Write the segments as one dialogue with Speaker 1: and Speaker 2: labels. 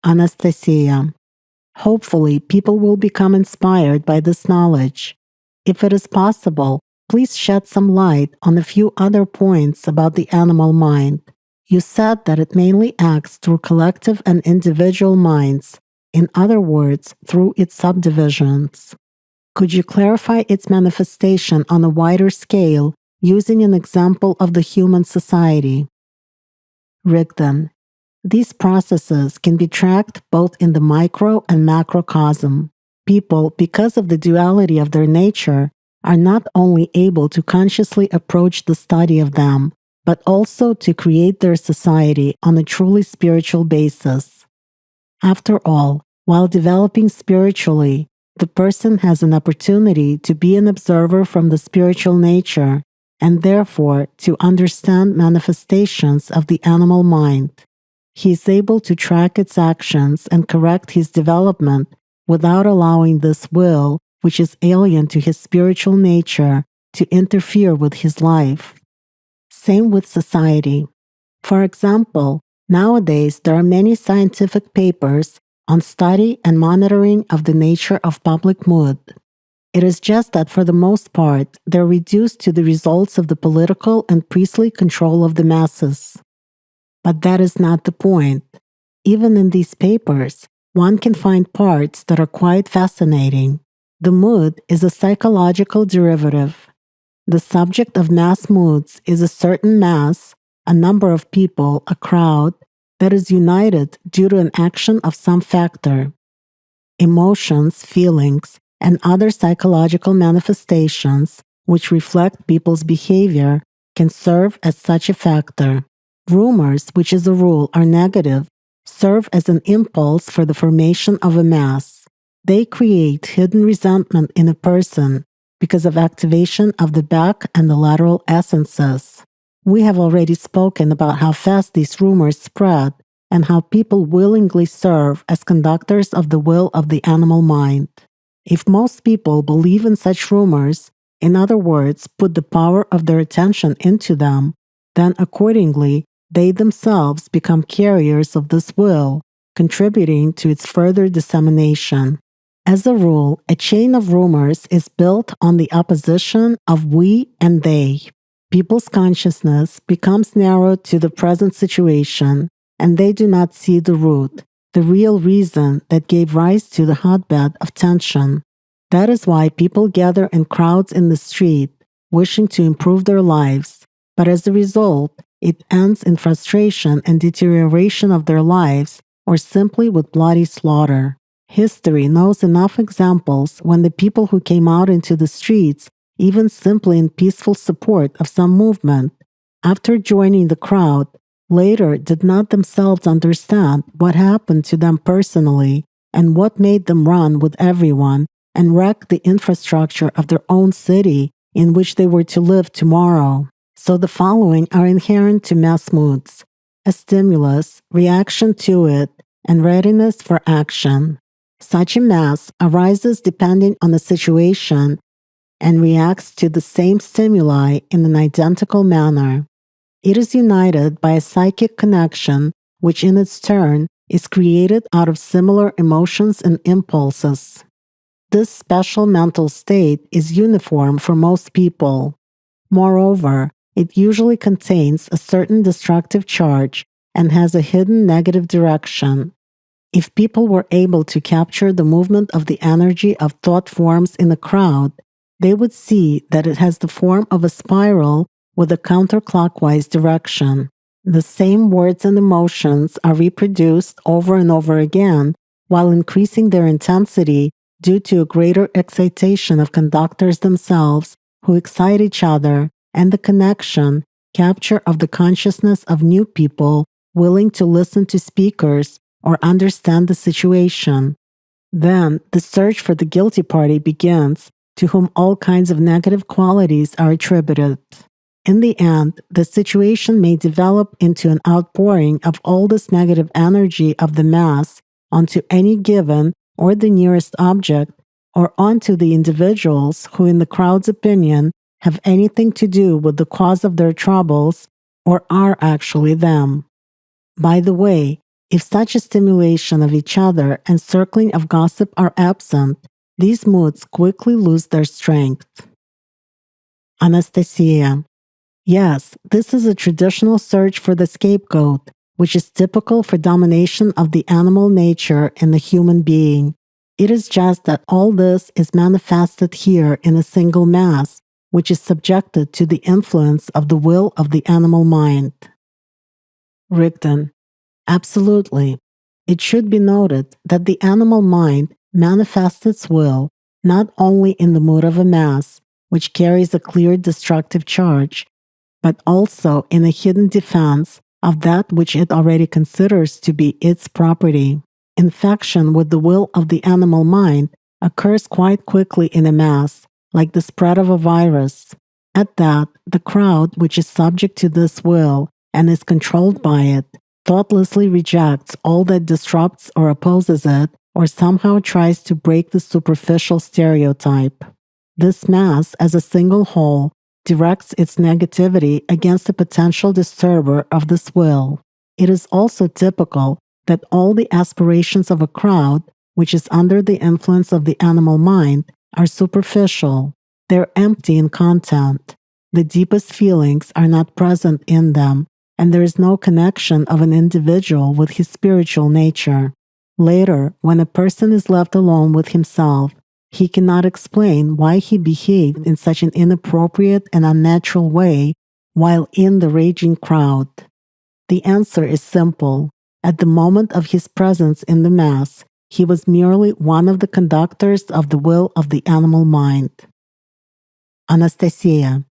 Speaker 1: Anastasia. Hopefully, people will become inspired by this knowledge. If it is possible, please shed some light on a few other points about the animal mind. You said that it mainly acts through collective and individual minds, in other words, through its subdivisions. Could you clarify its manifestation on a wider scale using an example of the human society? Rigdon. These processes can be tracked both in the micro and macrocosm. People, because of the duality of their nature, are not only able to consciously approach the study of them, but also to create their society on a truly spiritual basis. After all, while developing spiritually, the person has an opportunity to be an observer from the spiritual nature, and therefore to understand manifestations of the animal mind. He is able to track its actions and correct his development without allowing this will, which is alien to his spiritual nature, to interfere with his life. Same with society. For example, nowadays there are many scientific papers on study and monitoring of the nature of public mood. It is just that for the most part, they're reduced to the results of the political and priestly control of the masses. But that is not the point. Even in these papers, one can find parts that are quite fascinating. The mood is a psychological derivative. The subject of mass moods is a certain mass, a number of people, a crowd, that is united due to an action of some factor. Emotions, feelings, and other psychological manifestations, which reflect people's behavior, can serve as such a factor. Rumors, which as a rule are negative, serve as an impulse for the formation of a mass. They create hidden resentment in a person because of activation of the back and the lateral essences. We have already spoken about how fast these rumors spread and how people willingly serve as conductors of the will of the animal mind. If most people believe in such rumors, in other words, put the power of their attention into them, then accordingly, they themselves become carriers of this will, contributing to its further dissemination. As a rule, a chain of rumors is built on the opposition of we and they. People's consciousness becomes narrowed to the present situation, and they do not see the root, the real reason that gave rise to the hotbed of tension. That is why people gather in crowds in the street, wishing to improve their lives, but as a result, it ends in frustration and deterioration of their lives, or simply with bloody slaughter. History knows enough examples when the people who came out into the streets, even simply in peaceful support of some movement, after joining the crowd, later did not themselves understand what happened to them personally and what made them run with everyone and wreck the infrastructure of their own city in which they were to live tomorrow. So the following are inherent to mass moods: a stimulus, reaction to it, and readiness for action. Such a mass arises depending on the situation and reacts to the same stimuli in an identical manner. It is united by a psychic connection, which in its turn is created out of similar emotions and impulses. This special mental state is uniform for most people. Moreover, it usually contains a certain destructive charge and has a hidden negative direction. If people were able to capture the movement of the energy of thought forms in a crowd, they would see that it has the form of a spiral with a counterclockwise direction. The same words and emotions are reproduced over and over again while increasing their intensity due to a greater excitation of conductors themselves who excite each other and the connection, capture of the consciousness of new people willing to listen to speakers or understand the situation. Then the search for the guilty party begins, to whom all kinds of negative qualities are attributed. In the end, the situation may develop into an outpouring of all this negative energy of the mass onto any given or the nearest object, or onto the individuals who, in the crowd's opinion, have anything to do with the cause of their troubles, or are actually them. By the way, If such a stimulation of each other and circling of gossip are absent, these moods quickly lose their strength. Anastasia. Yes, this is a traditional search for the scapegoat, which is typical for domination of the animal nature in the human being. It is just that all this is manifested here in a single mass, which is subjected to the influence of the will of the animal mind. Rigdon. Absolutely. It should be noted that the animal mind manifests its will not only in the mood of a mass, which carries a clear destructive charge, but also in a hidden defense of that which it already considers to be its property. Infection with the will of the animal mind occurs quite quickly in a mass, like the spread of a virus. At that, the crowd, which is subject to this will and is controlled by it, thoughtlessly rejects all that disrupts or opposes it, or somehow tries to break the superficial stereotype. This mass, as a single whole, directs its negativity against a potential disturber of this will. It is also typical that all the aspirations of a crowd, which is under the influence of the animal mind, are superficial. They're empty in content. The deepest feelings are not present in them, and there is no connection of an individual with his spiritual nature. Later, when a person is left alone with himself, he cannot explain why he behaved in such an inappropriate and unnatural way while in the raging crowd. The answer is simple. At the moment of his presence in the mass, he was merely one of the conductors of the will of the animal mind. Anastasia.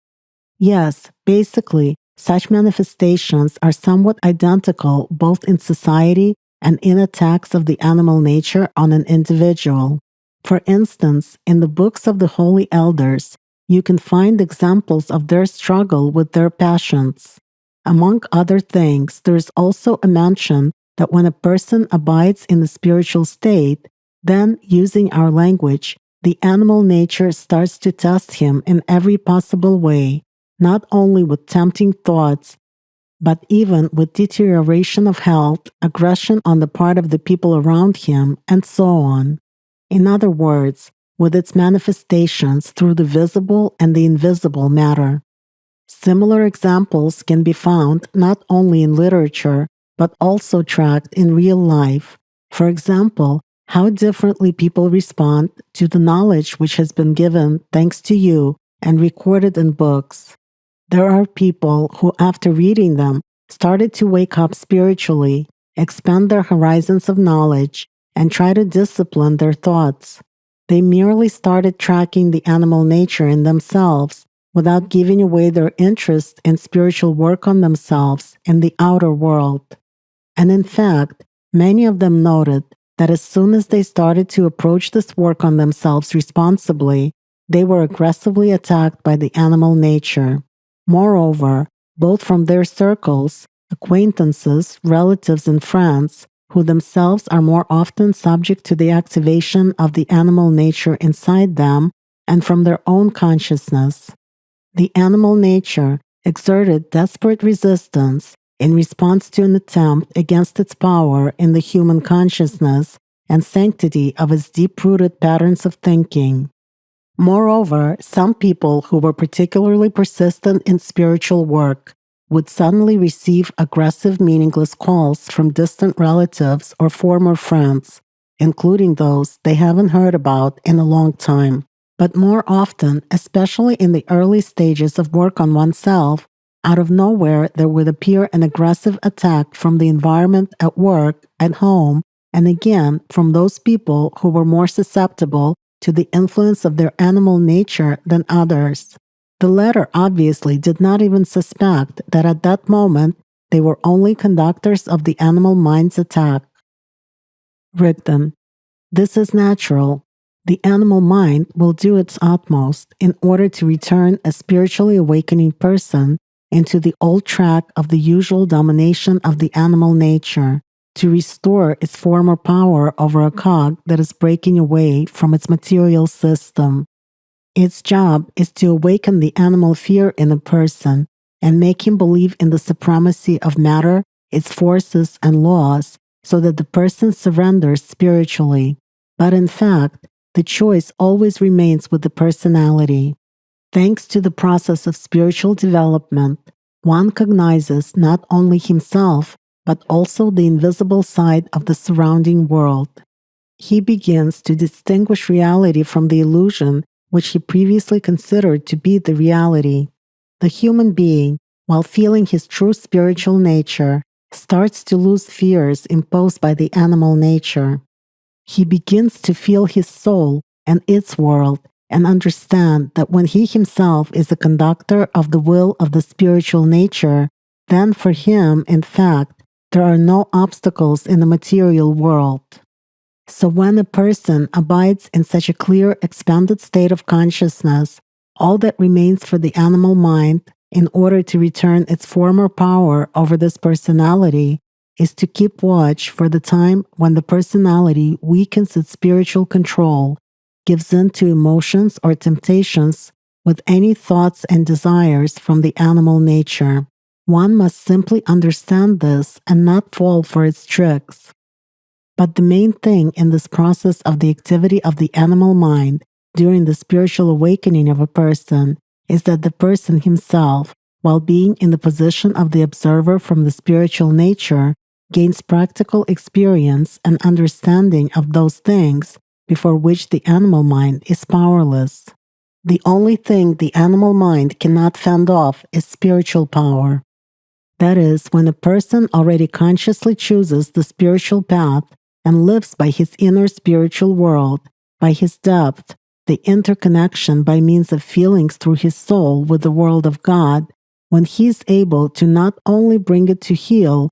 Speaker 1: Yes, basically, such manifestations are somewhat identical both in society and in attacks of the animal nature on an individual. For instance, in the books of the Holy Elders, you can find examples of their struggle with their passions. Among other things, there is also a mention that when a person abides in the spiritual state, then, using our language, the animal nature starts to test him in every possible way, not only with tempting thoughts, but even with deterioration of health, aggression on the part of the people around him, and so on. In other words, with its manifestations through the visible and the invisible matter. Similar examples can be found not only in literature, but also tracked in real life. For example, how differently people respond to the knowledge which has been given thanks to you and recorded in books. There are people who, after reading them, started to wake up spiritually, expand their horizons of knowledge, and try to discipline their thoughts. They merely started tracking the animal nature in themselves without giving away their interest in spiritual work on themselves in the outer world. And in fact, many of them noted that as soon as they started to approach this work on themselves responsibly, they were aggressively attacked by the animal nature. Moreover, both from their circles, acquaintances, relatives, and friends, who themselves are more often subject to the activation of the animal nature inside them, and from their own consciousness. The animal nature exerted desperate resistance in response to an attempt against its power in the human consciousness and sanctity of its deep-rooted patterns of thinking. Moreover, some people who were particularly persistent in spiritual work would suddenly receive aggressive, meaningless calls from distant relatives or former friends, including those they haven't heard about in a long time. But more often, especially in the early stages of work on oneself, out of nowhere there would appear an aggressive attack from the environment at work, at home, and again from those people who were more susceptible to the influence of their animal nature than others. The latter obviously did not even suspect that at that moment they were only conductors of the animal mind's attack. Rigdon. This is natural. The animal mind will do its utmost in order to return a spiritually awakening person into the old track of the usual domination of the animal nature, to restore its former power over a cog that is breaking away from its material system. Its job is to awaken the animal fear in a person and make him believe in the supremacy of matter, its forces and laws, so that the person surrenders spiritually. But in fact, the choice always remains with the personality. Thanks to the process of spiritual development, one cognizes not only himself, but also the invisible side of the surrounding world. He begins to distinguish reality from the illusion which he previously considered to be the reality. The human being, while feeling his true spiritual nature, starts to lose fears imposed by the animal nature. He begins to feel his soul and its world and understand that when he himself is the conductor of the will of the spiritual nature, then for him, in fact, there are no obstacles in the material world. So when a person abides in such a clear, expanded state of consciousness, all that remains for the animal mind, in order to return its former power over this personality, is to keep watch for the time when the personality weakens its spiritual control, gives in to emotions or temptations with any thoughts and desires from the animal nature. One must simply understand this and not fall for its tricks. But the main thing in this process of the activity of the animal mind during the spiritual awakening of a person is that the person himself, while being in the position of the observer from the spiritual nature, gains practical experience and understanding of those things before which the animal mind is powerless. The only thing the animal mind cannot fend off is spiritual power. That is, when a person already consciously chooses the spiritual path and lives by his inner spiritual world, by his depth, the interconnection by means of feelings through his soul with the world of God, when he is able to not only bring it to heel,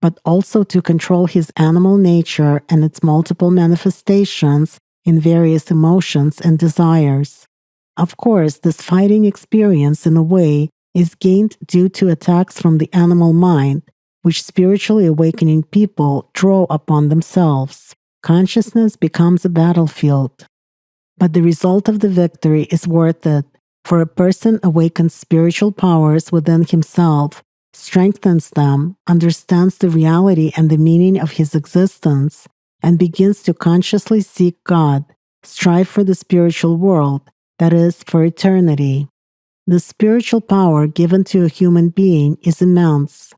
Speaker 1: but also to control his animal nature and its multiple manifestations in various emotions and desires. Of course, this fighting experience, in a way, is gained due to attacks from the animal mind, which spiritually awakening people draw upon themselves. Consciousness becomes a battlefield. But the result of the victory is worth it, for a person awakens spiritual powers within himself, strengthens them, understands the reality and the meaning of his existence, and begins to consciously seek God, strive for the spiritual world, that is, for eternity. The spiritual power given to a human being is immense.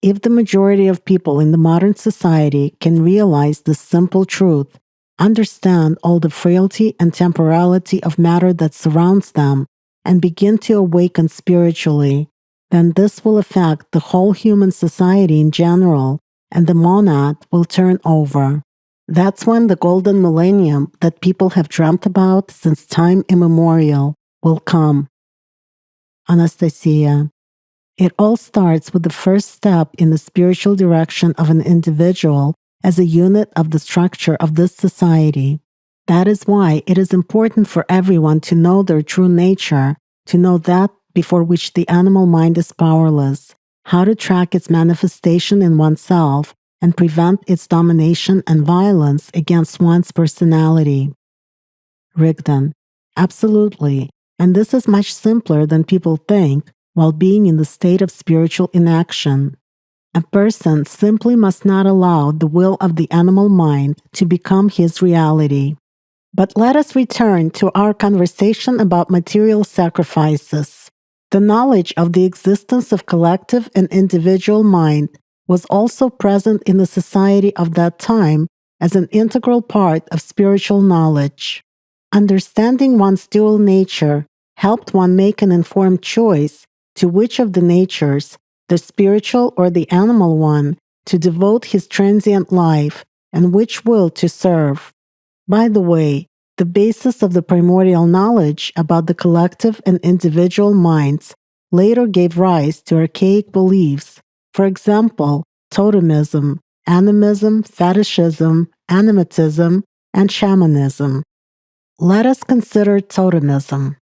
Speaker 1: If the majority of people in the modern society can realize this simple truth, understand all the frailty and temporality of matter that surrounds them, and begin to awaken spiritually, then this will affect the whole human society in general, and the monad will turn over. That's when the golden millennium that people have dreamt about since time immemorial will come. Anastasia. It all starts with the first step in the spiritual direction of an individual as a unit of the structure of this society. That is why it is important for everyone to know their true nature, to know that before which the animal mind is powerless, how to track its manifestation in oneself and prevent its domination and violence against one's personality. Rigdon. Absolutely. And this is much simpler than people think while being in the state of spiritual inaction. A person simply must not allow the will of the animal mind to become his reality. But let us return to our conversation about material sacrifices. The knowledge of the existence of collective and individual mind was also present in the society of that time as an integral part of spiritual knowledge. Understanding one's dual nature helped one make an informed choice to which of the natures, the spiritual or the animal one, to devote his transient life and which will to serve. By the way, the basis of the primordial knowledge about the collective and individual minds later gave rise to archaic beliefs, for example, totemism, animism, fetishism, animatism, and shamanism. Let us consider totemism.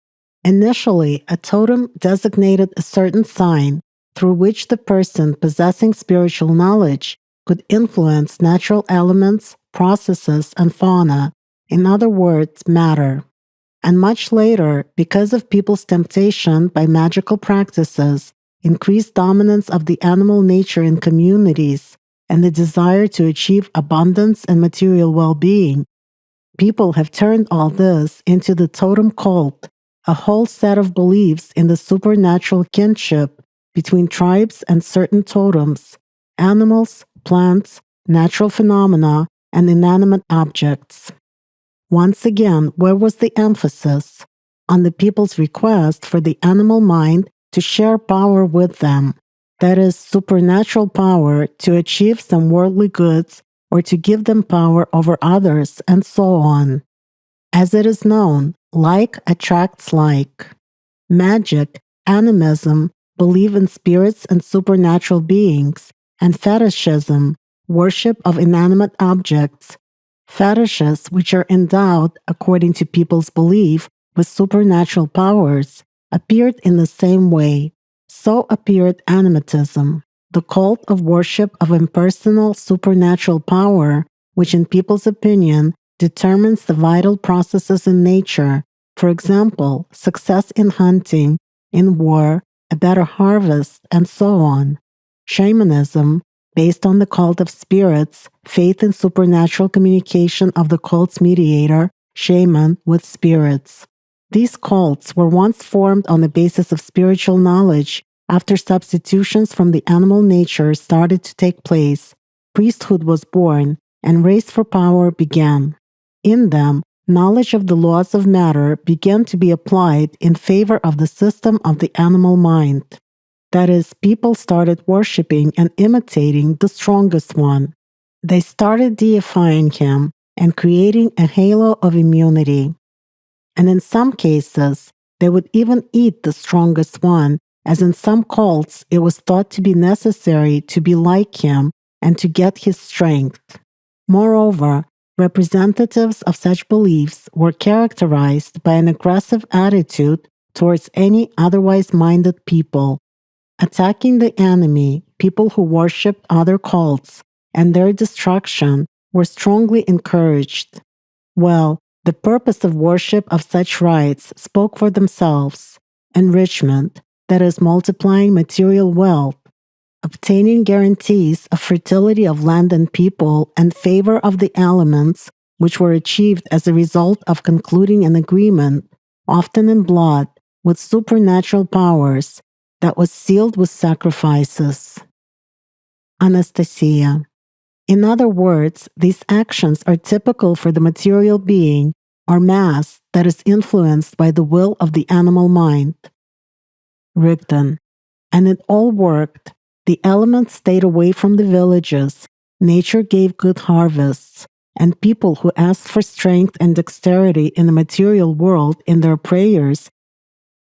Speaker 1: Initially, a totem designated a certain sign through which the person possessing spiritual knowledge could influence natural elements, processes, and fauna, in other words, matter. And much later, because of people's temptation by magical practices, increased dominance of the animal nature in communities, and the desire to achieve abundance and material well-being. People have turned all this into the totem cult, a whole set of beliefs in the supernatural kinship between tribes and certain totems, animals, plants, natural phenomena, and inanimate objects. Once again, where was the emphasis? On the people's request for the animal mind to share power with them, that is, supernatural power to achieve some worldly goods or to give them power over others, and so on. As it is known, like attracts like. Magic, animism, belief in spirits and supernatural beings, and fetishism, worship of inanimate objects. Fetishes, which are endowed, according to people's belief, with supernatural powers, appeared in the same way. So appeared animatism, the cult of worship of impersonal supernatural power, which in people's opinion determines the vital processes in nature, for example, success in hunting, in war, a better harvest, and so on. Shamanism, based on the cult of spirits, faith in supernatural communication of the cult's mediator, shaman, with spirits. These cults were once formed on the basis of spiritual knowledge. After substitutions from the animal nature started to take place, priesthood was born, and race for power began. In them, knowledge of the laws of matter began to be applied in favor of the system of the animal mind. That is, people started worshipping and imitating the strongest one. They started deifying him and creating a halo of immunity. And in some cases, they would even eat the strongest one, as in some cults it was thought to be necessary to be like him and to get his strength. Moreover, representatives of such beliefs were characterized by an aggressive attitude towards any otherwise minded people, attacking the enemy, people who worshipped other cults, and their destruction were strongly encouraged. Well, the purpose of worship of such rites spoke for themselves: enrichment, that is, multiplying material wealth, obtaining guarantees of fertility of land and people and favor of the elements, which were achieved as a result of concluding an agreement, often in blood, with supernatural powers, that was sealed with sacrifices. Anastasia. In other words, these actions are typical for the material being, or mass, that is influenced by the will of the animal mind. Rigdon. And it all worked. The elements stayed away from the villages, nature gave good harvests, and people who asked for strength and dexterity in the material world in their prayers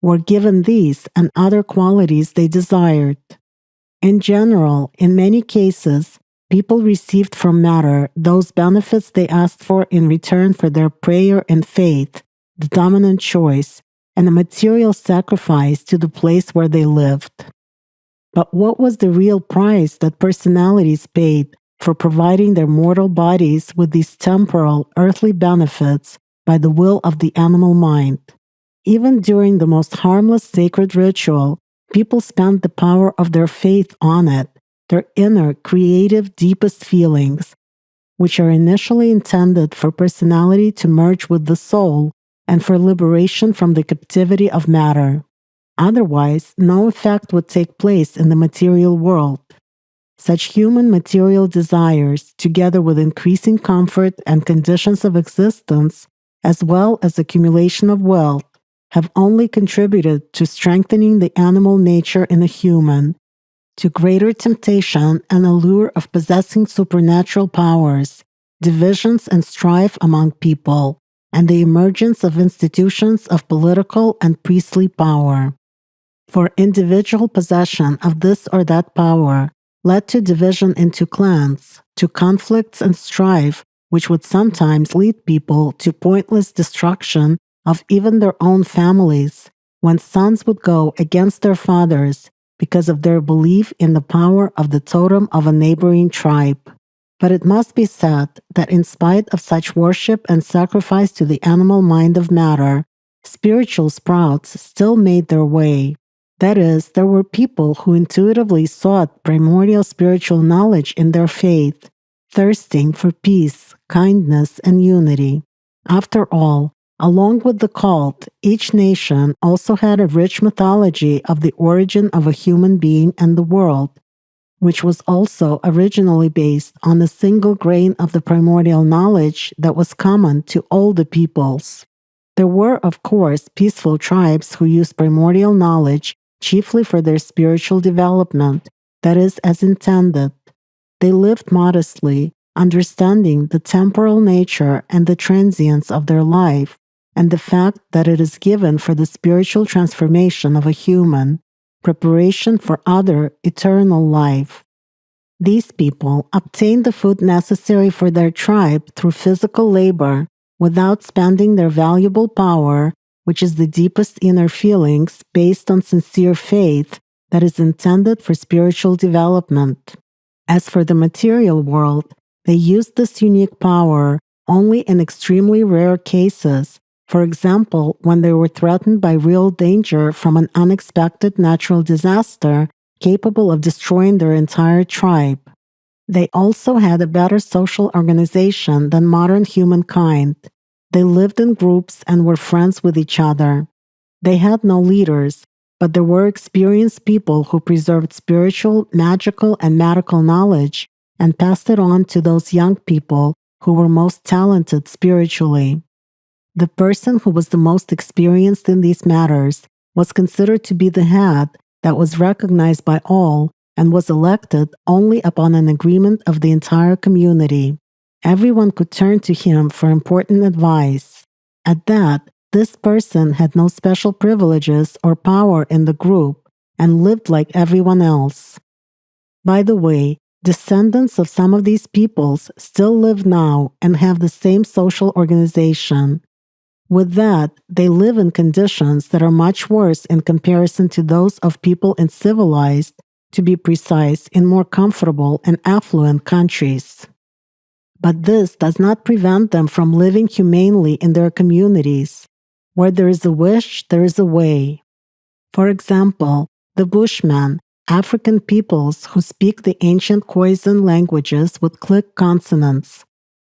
Speaker 1: were given these and other qualities they desired. In general, in many cases, people received from matter those benefits they asked for in return for their prayer and faith, the dominant choice, and a material sacrifice to the place where they lived. But what was the real price that personalities paid for providing their mortal bodies with these temporal, earthly benefits by the will of the animal mind? Even during the most harmless sacred ritual, people spent the power of their faith on it, their inner, creative, deepest feelings, which are initially intended for personality to merge with the soul and for liberation from the captivity of matter. Otherwise, no effect would take place in the material world. Such human material desires, together with increasing comfort and conditions of existence, as well as accumulation of wealth, have only contributed to strengthening the animal nature in a human, to greater temptation and allure of possessing supernatural powers, divisions and strife among people, and the emergence of institutions of political and priestly power. For individual possession of this or that power led to division into clans, to conflicts and strife, which would sometimes lead people to pointless destruction of even their own families, when sons would go against their fathers because of their belief in the power of the totem of a neighboring tribe. But it must be said that in spite of such worship and sacrifice to the animal mind of matter, spiritual sprouts still made their way. That is, there were people who intuitively sought primordial spiritual knowledge in their faith, thirsting for peace, kindness, and unity. After all, along with the cult, each nation also had a rich mythology of the origin of a human being and the world, which was also originally based on a single grain of the primordial knowledge that was common to all the peoples. There were, of course, peaceful tribes who used primordial knowledge chiefly for their spiritual development, that is, as intended. They lived modestly, understanding the temporal nature and the transience of their life, and the fact that it is given for the spiritual transformation of a human, preparation for other eternal life. These people obtained the food necessary for their tribe through physical labor without spending their valuable power, which is the deepest inner feelings based on sincere faith that is intended for spiritual development. As for the material world, they used this unique power only in extremely rare cases, for example, when they were threatened by real danger from an unexpected natural disaster capable of destroying their entire tribe. They also had a better social organization than modern humankind. They lived in groups and were friends with each other. They had no leaders, but there were experienced people who preserved spiritual, magical, and medical knowledge and passed it on to those young people who were most talented spiritually. The person who was the most experienced in these matters was considered to be the head that was recognized by all and was elected only upon an agreement of the entire community. Everyone could turn to him for important advice. At that, this person had no special privileges or power in the group and lived like everyone else. By the way, descendants of some of these peoples still live now and have the same social organization. With that, they live in conditions that are much worse in comparison to those of people in civilized, to be precise, in more comfortable and affluent countries. But this does not prevent them from living humanely in their communities. Where there is a wish, there is a way. For example, the Bushmen, African peoples who speak the ancient Khoisan languages with click consonants.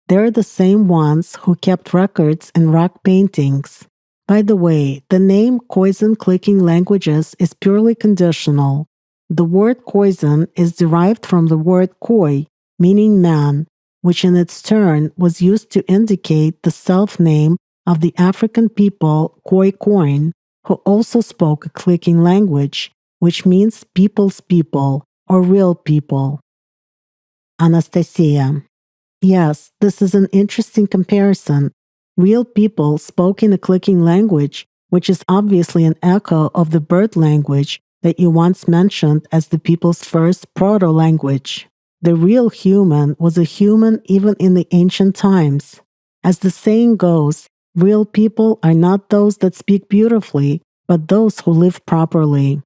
Speaker 1: They're the same ones who kept records in rock paintings. By the way, the name Khoisan clicking languages is purely conditional. The word Khoisan is derived from the word Khoi, meaning man, which in its turn was used to indicate the self-name of the African people Khoisan, who also spoke a clicking language, which means people's people or real people. Anastasia. Yes, this is an interesting comparison. Real people spoke in a clicking language, which is obviously an echo of the bird language that you once mentioned as the people's first proto-language. The real human was a human even in the ancient times. As the saying goes, real people are not those that speak beautifully, but those who live properly.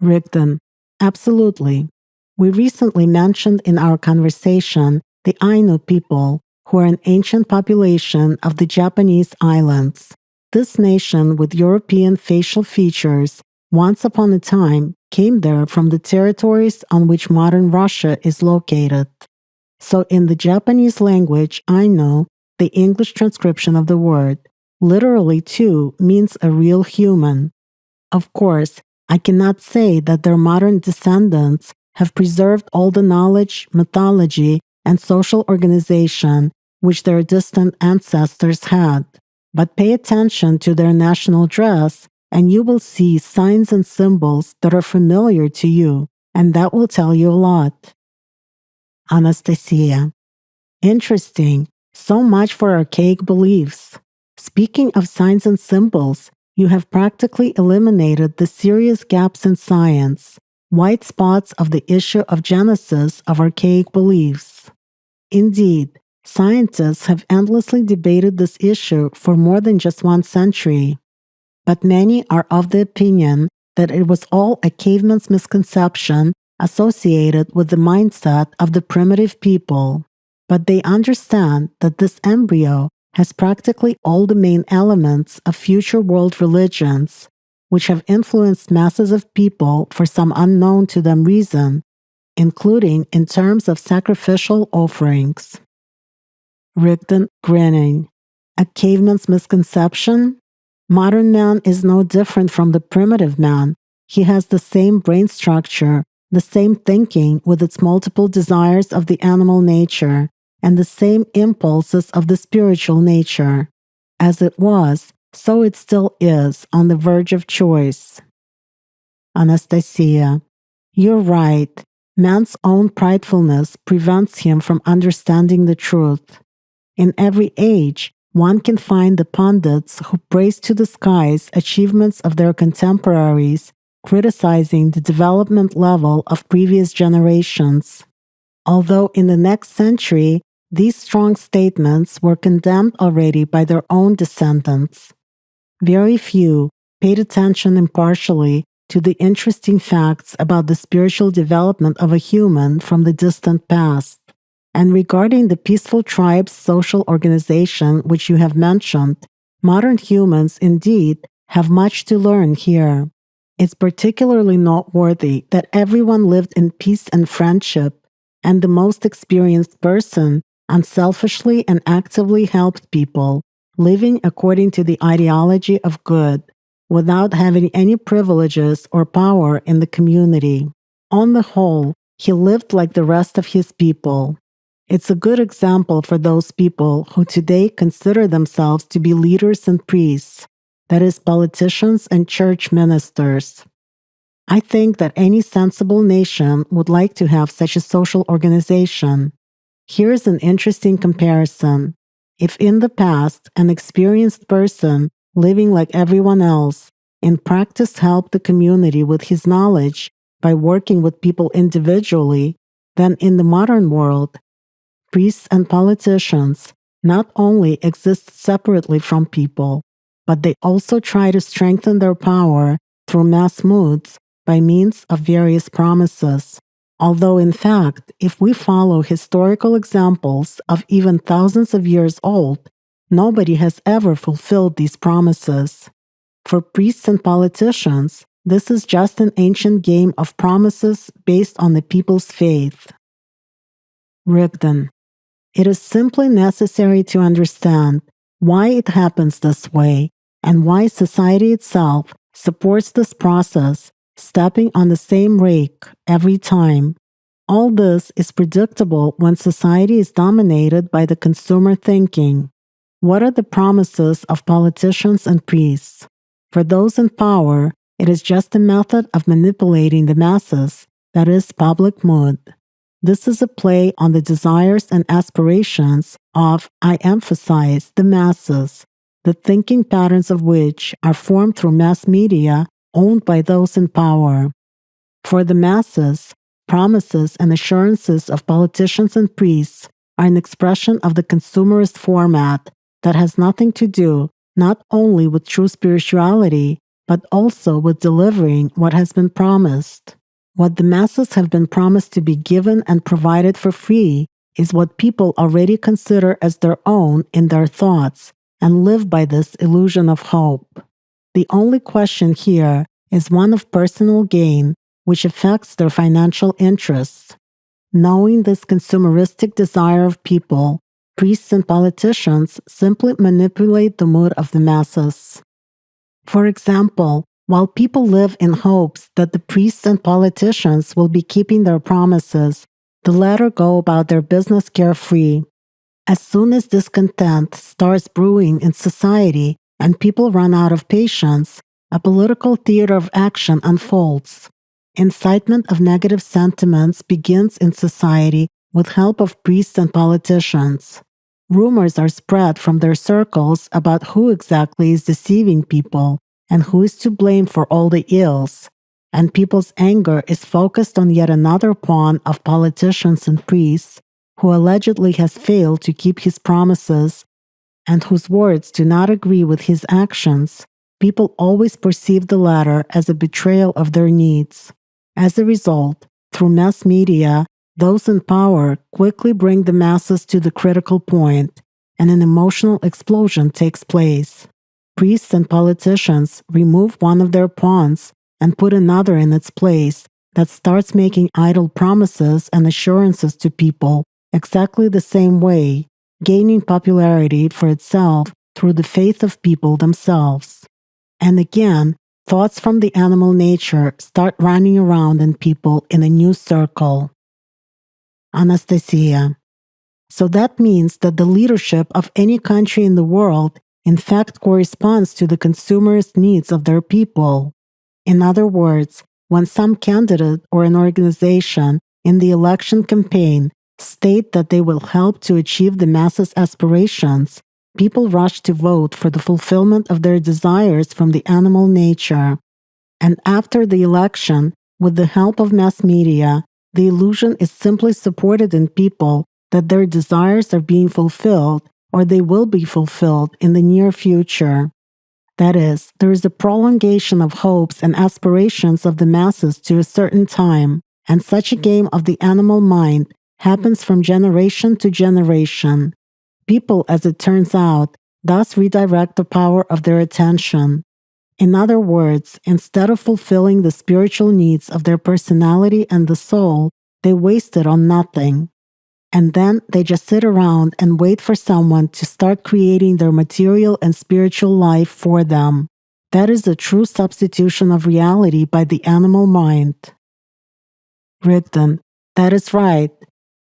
Speaker 1: Rigdon. Absolutely. We recently mentioned in our conversation the Ainu people, who are an ancient population of the Japanese islands. This nation with European facial features, once upon a time, came there from the territories on which modern Russia is located. So in the Japanese language, Ainu, the English transcription of the word, literally too means a real human. Of course, I cannot say that their modern descendants have preserved all the knowledge, mythology, and social organization which their distant ancestors had. But pay attention to their national dress, and you will see signs and symbols that are familiar to you, and that will tell you a lot. Anastasia. Interesting. So much for archaic beliefs. Speaking of signs and symbols, you have practically eliminated the serious gaps in science, white spots of the issue of genesis of archaic beliefs. Indeed, scientists have endlessly debated this issue for more than just 1 century. But many are of the opinion that it was all a caveman's misconception associated with the mindset of the primitive people. But they understand that this embryo has practically all the main elements of future world religions, which have influenced masses of people for some unknown to them reason, including in terms of sacrificial offerings. Rigdon, grinning. A caveman's misconception? Modern man is no different from the primitive man. He has the same brain structure, the same thinking with its multiple desires of the animal nature, and the same impulses of the spiritual nature. As it was, so it still is, on the verge of choice. Anastasia. You're right. Man's own pridefulness prevents him from understanding the truth. In every age, one can find the pundits who praise to the skies achievements of their contemporaries, criticizing the development level of previous generations. Although in the next century, these strong statements were condemned already by their own descendants. Very few paid attention impartially to the interesting facts about the spiritual development of a human from the distant past. And regarding the peaceful tribe's social organization which you have mentioned, modern humans indeed have much to learn here. It's particularly noteworthy that everyone lived in peace and friendship, and the most experienced person unselfishly and actively helped people, living according to the ideology of good, without having any privileges or power in the community. On the whole, he lived like the rest of his people. It's a good example for those people who today consider themselves to be leaders and priests, that is, politicians and church ministers. I think that any sensible nation would like to have such a social organization. Here's an interesting comparison. If in the past an experienced person living like everyone else in practice helped the community with his knowledge by working with people individually, then in the modern world, priests and politicians not only exist separately from people, but they also try to strengthen their power through mass moods by means of various promises. Although in fact, if we follow historical examples of even thousands of years old, nobody has ever fulfilled these promises. For priests and politicians, this is just an ancient game of promises based on the people's faith. Rigdon. It is simply necessary to understand why it happens this way and why society itself supports this process, stepping on the same rake every time. All this is predictable when society is dominated by the consumer thinking. What are the promises of politicians and priests? For those in power, it is just a method of manipulating the masses, that is, public mood. This is a play on the desires and aspirations of, I emphasize, the masses, the thinking patterns of which are formed through mass media owned by those in power. For the masses, promises and assurances of politicians and priests are an expression of the consumerist format that has nothing to do not only with true spirituality, but also with delivering what has been promised. What the masses have been promised to be given and provided for free is what people already consider as their own in their thoughts and live by this illusion of hope. The only question here is one of personal gain, which affects their financial interests. Knowing this consumeristic desire of people, priests and politicians simply manipulate the mood of the masses. For example, while people live in hopes that the priests and politicians will be keeping their promises, the latter go about their business carefree. As soon as discontent starts brewing in society and people run out of patience, a political theater of action unfolds. Incitement of negative sentiments begins in society with help of priests and politicians. Rumors are spread from their circles about who exactly is deceiving people and who is to blame for all the ills, and people's anger is focused on yet another pawn of politicians and priests who allegedly has failed to keep his promises and whose words do not agree with his actions. People always perceive the latter as a betrayal of their needs. As a result, through mass media, those in power quickly bring the masses to the critical point, and an emotional explosion takes place. Priests and politicians remove one of their pawns and put another in its place that starts making idle promises and assurances to people exactly the same way, gaining popularity for itself through the faith of people themselves. And again, thoughts from the animal nature start running around in people in a new circle. Anastasia. So that means that the leadership of any country in the world in fact corresponds to the consumerist needs of their people. In other words, when some candidate or an organization in the election campaign state that they will help to achieve the masses' aspirations, people rush to vote for the fulfillment of their desires from the animal nature. And after the election, with the help of mass media, the illusion is simply supported in people that their desires are being fulfilled or they will be fulfilled in the near future. That is, there is a prolongation of hopes and aspirations of the masses to a certain time, and such a game of the animal mind happens from generation to generation. People, as it turns out, thus redirect the power of their attention. In other words, instead of fulfilling the spiritual needs of their personality and the soul, they waste it on nothing. And then they just sit around and wait for someone to start creating their material and spiritual life for them. That is a true substitution of reality by the animal mind. Rigdon, that is right.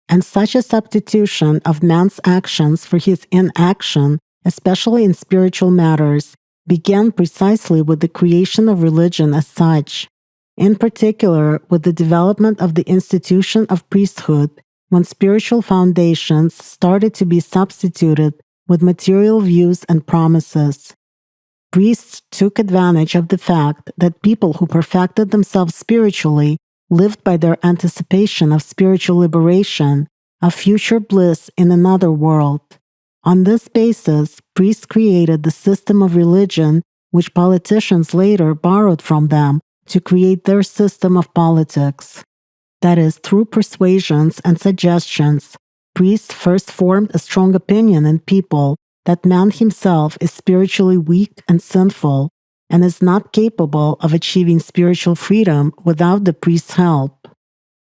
Speaker 1: And such a substitution of man's actions for his inaction, especially in spiritual matters, began precisely with the creation of religion as such. In particular, with the development of the institution of priesthood, when spiritual foundations started to be substituted with material views and promises. Priests took advantage of the fact that people who perfected themselves spiritually lived by their anticipation of spiritual liberation, of future bliss in another world. On this basis, priests created the system of religion which politicians later borrowed from them to create their system of politics. That is, through persuasions and suggestions, priests first formed a strong opinion in people that man himself is spiritually weak and sinful and is not capable of achieving spiritual freedom without the priest's help.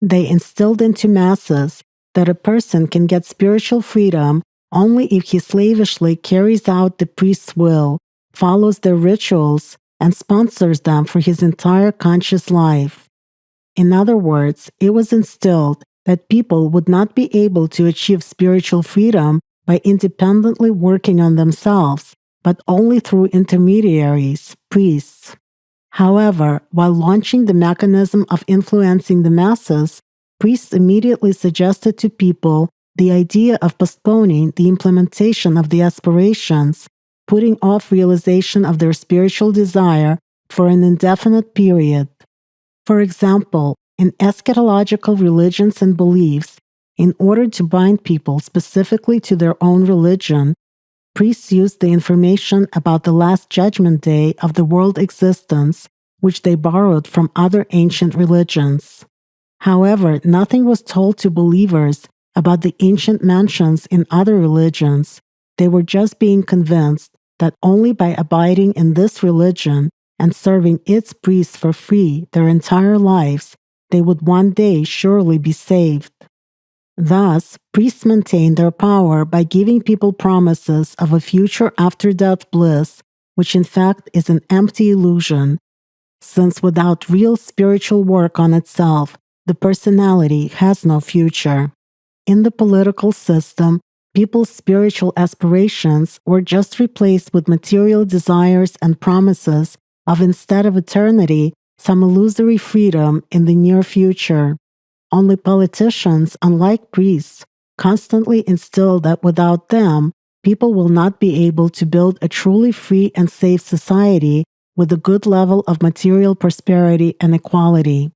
Speaker 1: They instilled into masses that a person can get spiritual freedom only if he slavishly carries out the priest's will, follows their rituals, and sponsors them for his entire conscious life. In other words, it was instilled that people would not be able to achieve spiritual freedom by independently working on themselves, but only through intermediaries, priests. However, while launching the mechanism of influencing the masses, priests immediately suggested to people the idea of postponing the implementation of the aspirations, putting off realization of their spiritual desire for an indefinite period. For example, in eschatological religions and beliefs, in order to bind people specifically to their own religion, priests used the information about the last judgment day of the world existence, which they borrowed from other ancient religions. However, nothing was told to believers about the ancient mansions in other religions. They were just being convinced that only by abiding in this religion and serving its priests for free their entire lives, they would one day surely be saved. Thus, priests maintained their power by giving people promises of a future after-death bliss, which in fact is an empty illusion, since without real spiritual work on itself, the personality has no future. In the political system, people's spiritual aspirations were just replaced with material desires and promises of, instead of eternity, some illusory freedom in the near future. Only politicians, unlike priests, constantly instill that without them, people will not be able to build a truly free and safe society with a good level of material prosperity and equality.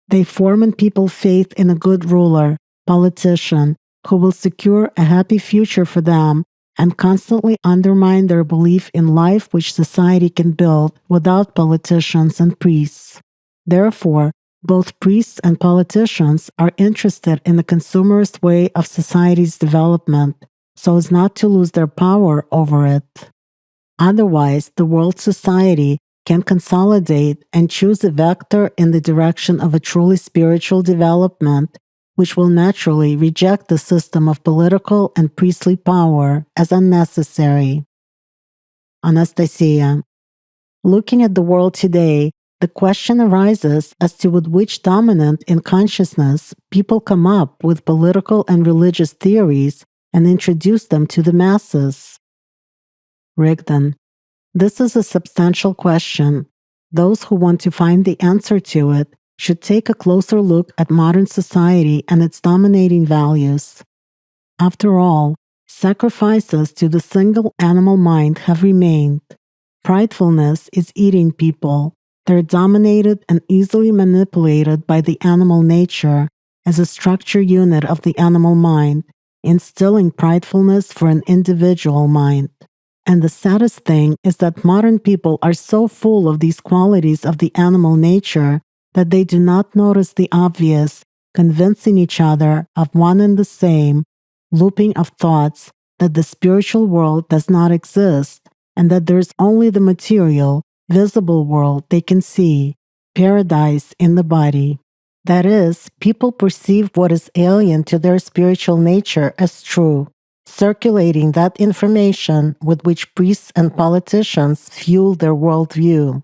Speaker 1: They form in people faith in a good ruler, politician, who will secure a happy future for them, and constantly undermine their belief in life which society can build without politicians and priests. Therefore, both priests and politicians are interested in the consumerist way of society's development, so as not to lose their power over it. Otherwise, the world society can consolidate and choose a vector in the direction of a truly spiritual development, which will naturally reject the system of political and priestly power as unnecessary. Anastasia. Looking at the world today, the question arises as to with which dominant in consciousness people come up with political and religious theories and introduce them to the masses. Rigdon. This is a substantial question. Those who want to find the answer to it should take a closer look at modern society and its dominating values. After all, sacrifices to the single animal mind have remained. Pridefulness is eating people. They're dominated and easily manipulated by the animal nature as a structure unit of the animal mind, instilling pridefulness for an individual mind. And the saddest thing is that modern people are so full of these qualities of the animal nature that they do not notice the obvious, convincing each other of one and the same looping of thoughts that the spiritual world does not exist and that there is only the material, visible world they can see, paradise in the body. That is, people perceive what is alien to their spiritual nature as true, circulating that information with which priests and politicians fuel their worldview.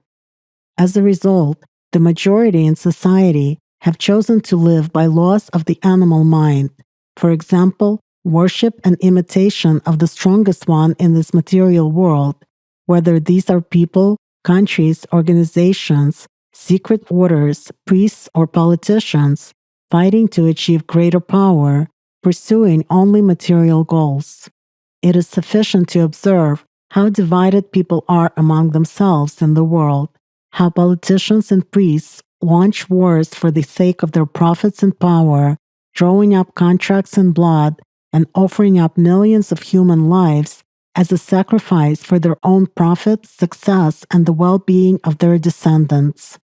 Speaker 1: As a result, the majority in society have chosen to live by laws of the animal mind. For example, worship and imitation of the strongest one in this material world, whether these are people, countries, organizations, secret orders, priests, or politicians, fighting to achieve greater power, pursuing only material goals. It is sufficient to observe how divided people are among themselves in the world, how politicians and priests launch wars for the sake of their profits and power, drawing up contracts in blood, and offering up millions of human lives as a sacrifice for their own profit, success, and the well-being of their descendants.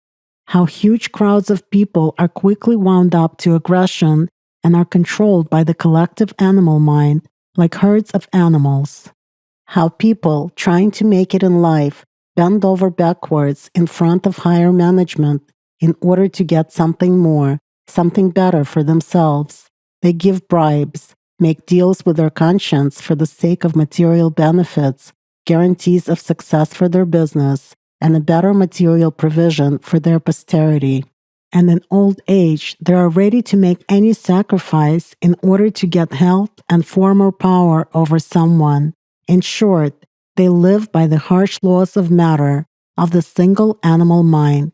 Speaker 1: How huge crowds of people are quickly wound up to aggression and are controlled by the collective animal mind like herds of animals. How people, trying to make it in life, bend over backwards in front of higher management in order to get something more, something better for themselves. They give bribes, make deals with their conscience for the sake of material benefits, guarantees of success for their business, and a better material provision for their posterity. And in old age, they are ready to make any sacrifice in order to get health and former power over someone. In short, they live by the harsh laws of matter, of the single animal mind.